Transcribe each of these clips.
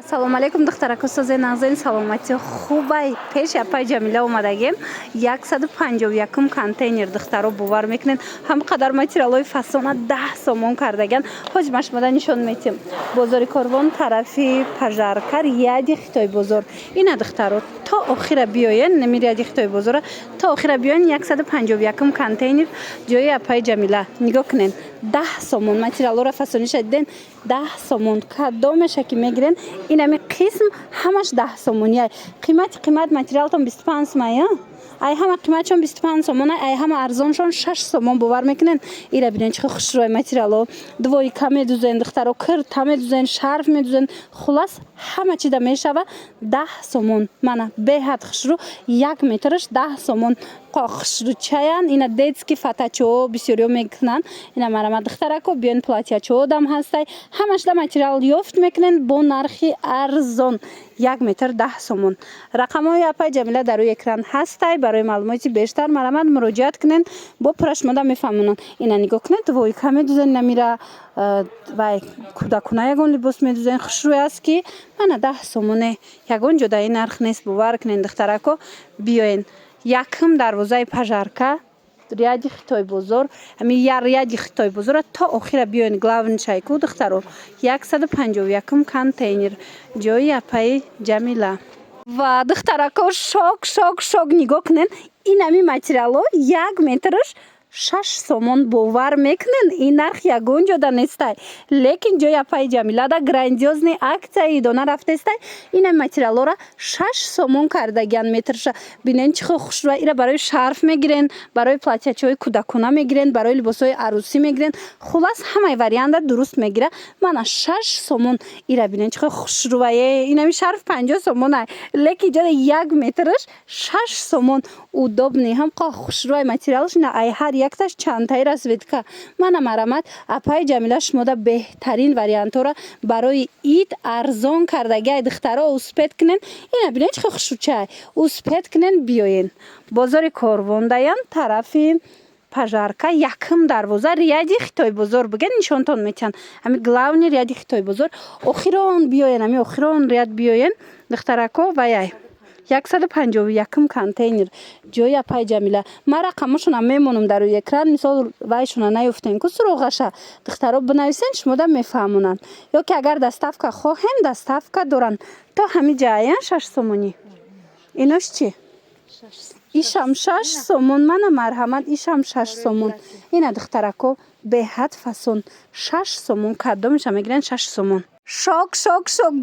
салом алейкум духтараку созе назин саломати хубай пеш апай ҷамила омадагем 151 контейнер духтаро бовар мекунен ҳам қадар материалои фасона 10 сомон кардаган ҳоҷ машмада нишон метем бозори корвон тарафи пажаркар яди хитой бозор ина духтаро то охира биёен намир яди хитой бозора то охира биёен 151 контейнер ҷои апай ҷамила нигоҳ кунен 10 сомон материалора фасониша диден 10 сомон кадомеша ки мегирен инами қисм ҳамаш 10 сомония қимат материалтон 25 сомония ай ҳама қиматшон 25 сомон ай ҳама арзоншон 6 сомон бовар мекунен ира бинен чӣ хушрӯи материало двойка медузен духтаро кирта медузен шарф медузен хулас ҳама чида мешава 10 сомон мана беҳад хушрӯ 1 метраш 10 сомон хушрӯчаян ина детски фатачо бисёриё мекунан ина марама духтарако биён платьячо дам ҳастай ҳамашда материал ёфт мекунен бо нархи арзон 1 метр 10 сомон рақамҳои апай ҷамила дар рӯи экран ҳастай барои маълумоти бештар марамад муроҷиат кунен бо пурашмода мефаҳмонанд ина нигоҳ кунед двойка медузен намира вай кӯдакона ягон либос медузен хушрӯй аст ки мана 10 сомоне ягон ҷо дар ин нарх нест бовар кунен духтарако биёен якм дарвозаи пажарка ряди хитой бозор ҳамин ряди хитой бозора то охира биёен главни чайку духтаро 151 контейнер ҷои апаи ҷамила ва духтарако шок нигоҳ кунен ин ҳамин материало 1 метраш 6 сомон бовар мекунен ин нарх ягон ҷода нестай лекин ҷои апаи ҷамилада грандиозни аксияи идона рафтестай ина материалора 6 сомон кардаган метрша бинен чихо хушрӯа ира барои шарф мегирен барои платьячои кӯдакона мегирен барои либосои арӯсӣ мегирен хулас ҳамаи варианта дуруст мегира мана 6 сомон ира бинен чихо хушрӯае инами шарф 50 сомон ай лекин ҷода 1 метраш 6 сомон удобни ҳам қа хушрӯаи материалш ина ай ҳар якташ чандтаи расветка мана марамат апаи ҷамила шумода беҳтарин вариантора барои ид арзон кардагай духтаро успед кунен ина бинен чихо хушрӯчай успед кунен биёен бозори корвондаян тарафи пажарка якм дарвоза ряди хитой бозор биген нишонтон метиҳанд ҳами главни ряди хитой бозор охирон биёен ҳами охирон ряд биёен духтарако ваяй 151 контейнер ҷои апаи ҷамила ма рақамашона мемонам дар рӯи экран мисол вайшона наёфтем ку суроғаша духтаро бинависен шумода мефаҳмонанд ё ки агар доставка хоҳем доставка доранд то ҳами ҷаян 6 сомонӣ инош чӣ ишам 6 сомон мана марҳамат ишам 6 сомон ина духтарако беҳад фасон 6 сомон кадомеша мегиранд 6 сомон шок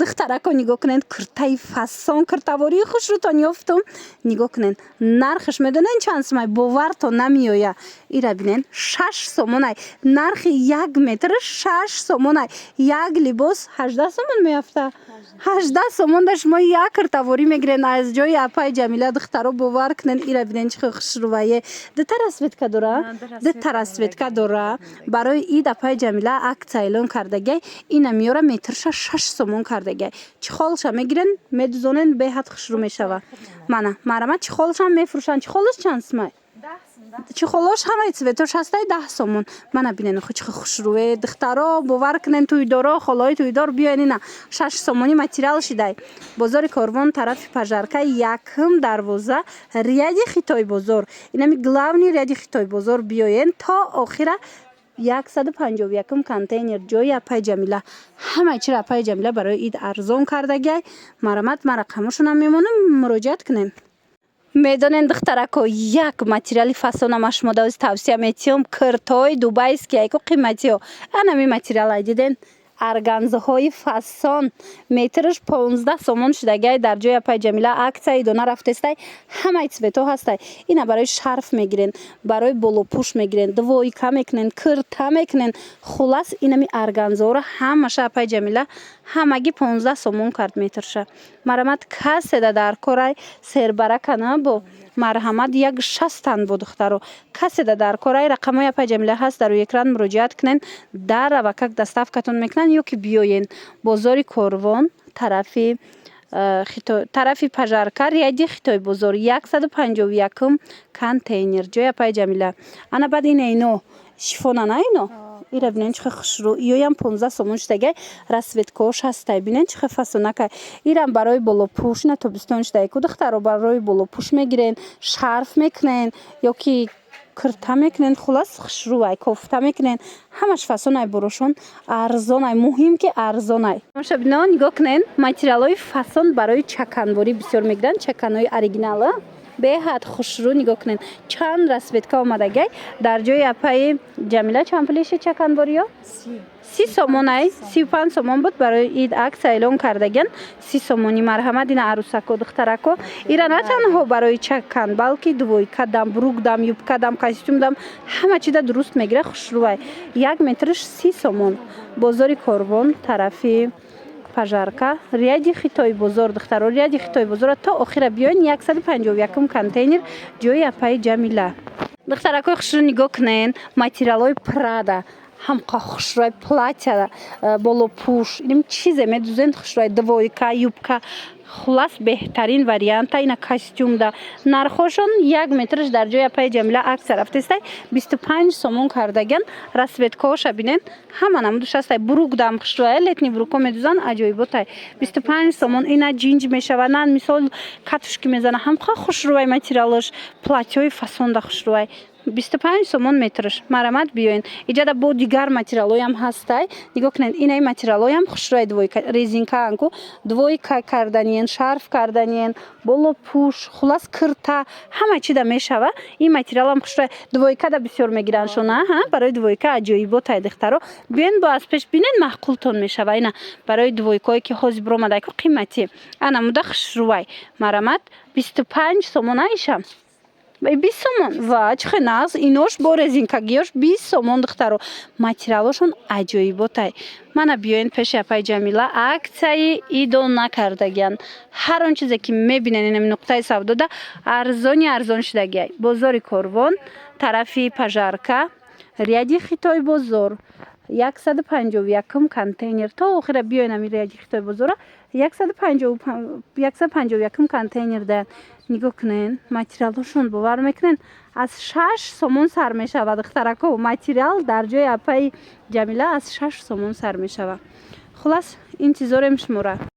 духтарако нигоҳ кунед куртаи фасон куртавории хушрӯтон ёфтум нигоҳ кунед нархаш медонед чанд сомай бовартон намеоя ира бинен 6 сомон ай нархи 1 метр 6 сомон ай як либос 18 сомон меафта 18 сомон да шумо як куртаворӣ мегирен аз ҷои апаи ҷамила духтаро бовар кунен ира бинен чихо хушрӯвае дита расветка дора барои ид апаи ҷамила акция эълон кардагай ина меёра метрша 6 сомон кардагай чихолша мегирен медузонен беҳад хушрӯ мешава мана марама чихолшам мефурӯшанд чихолаш чанд сомай чихолош ҳамаи цветош ҳастай 10 сомон мана бинен чихо хушрӯе духтаро бовар кунен тӯйдоро холои тӯйдор биёен ина 6 сомони материал шидай бозори корвон тарафи пажарка якм дарвоза ряди хитой бозор инами главни ряди хитой бозор биёен то охира 151 контейнер ҷои апаи ҷамила ҳамаи чиро апаи ҷамила барои ид арзон кардагай марамат ма рақамашонам мемонам муроҷиат кунем медонен духтарако як материали фасона ма шумо давз тавсия метиём киртои дубайскияйку қиматиё анами материалай диден арганзаҳои фасон метраш 15 сомон шидагай дар ҷои апаи ҷамила аксияи идона рафтестай ҳамаи цвето ҳастай ина барои шарф мегирен барои болопӯш мегирен двойка мекунен кирта мекунен хулас инами арганзаҳоро ҳамаша апаи ҷамила ҳамагӣ 15 сомон кард метрша марамат каседа дар корай сербарака набо марҳамат як шастанд бо духтаро каседа дар корай рақамҳои апаи ҷамила ҳаст дар рӯи экран муроҷиат кунен дар равакак доставкатон мекунанд ё ки биёен бозори корвон тарафи пажарка ряди хитой бозор 151 контейнер ҷои апаи ҷамила ана баъд ино шифона на ино ира бинен чихе хушрӯ иёям 15 сомон шудагай расветкаош ҳастай бинен чихе фасонакай ирам барои болопӯш на тобистон шудаgai ку духтаро барои болопӯш мегирен шарф мекунен ё ки кирта мекунен хулас хушрӯай кофта мекунен ҳамаш фасонай борошон арзонай муҳим ки арзонай тамошобино нигоҳ кунен материалҳои фасон барои чаканборӣ бисёр мегиранд чаканҳои оригинала беҳад хушрӯ нигоҳ кунен чанд расветка омадагай дар ҷои апаи ҷамила чанд пулиши чаканбориё 30 сомонай 35 сомон буд барои ид аксия эълон кардаган 30 сомонӣ марҳамат ина арӯсако духтарако ира на танҳо барои чакан балки двойка дам брук дам юбка дам костюм дам ҳама чида дуруст мегира хушрӯай 1 метриш 30 сомон бозори корвон тарафи пажарка ряди хитои бозор духтаро ряди хитои бозора то охира биёин 151 контейнер ҷои апаи ҷамила духтаракои хушрӯ нигоҳ кунен материалҳои прада ҳамқа хушрӯай платья болопӯш ин чизе медузен хушрӯай двойка юбка хулас беҳтарин варианта ина костюмда нархошон 1 метрш дар ҷои апаи ҷамила аксия рафтестай 25 сомон кардаган расветкаоша бинен ҳама намудуш ҳастай брук дам хушрӯай летни бруко медузан аҷоиботай 25 сомон ина ҷинҷ мешава на мисол катушки мезана ҳамқа хушрӯай материалош платьёи фасонда хушрӯай 25 сомон метрш марҳамат биёин иҷада бо дигар материалҳоям ҳастай нигоҳ кунед инаи материалҳоям хушрӯай двойка резинкаанку двойка карданиен шарф карданиен болопӯш хулас кирта ҳама чида мешава ин материалам хушрӯай двойкада бисёр мегираншон барои двойка аҷоиботай духтаро биёин бо аз пеш бинен маъқултон мешава ина барои двойкое ки ҳозир биромадаку қиматӣ анамуда хушрӯай марҳамат 25 сомон аиша 20 сомон ва чихе нағз инош бо резинкагиёш 20 сомон духтаро материалошон аҷоиботай мана биёин пеши апаи ҷамила аксияи идо накардагиян ҳар он чизе ки мебинен инами нуқтаи савдода арзон шудагиай бозори корвон тарафи пажарка ряди хитои бозор 151 контейнер то охира биёин ами ряди хитои бозора 151 контейнер даён нигоҳ кунен материалҳошон бовар мекунен аз 6 сомон сар мешава духтарако материал дар ҷои апаи ҷамила аз 6 сомон сар мешава хулас интизорем шумора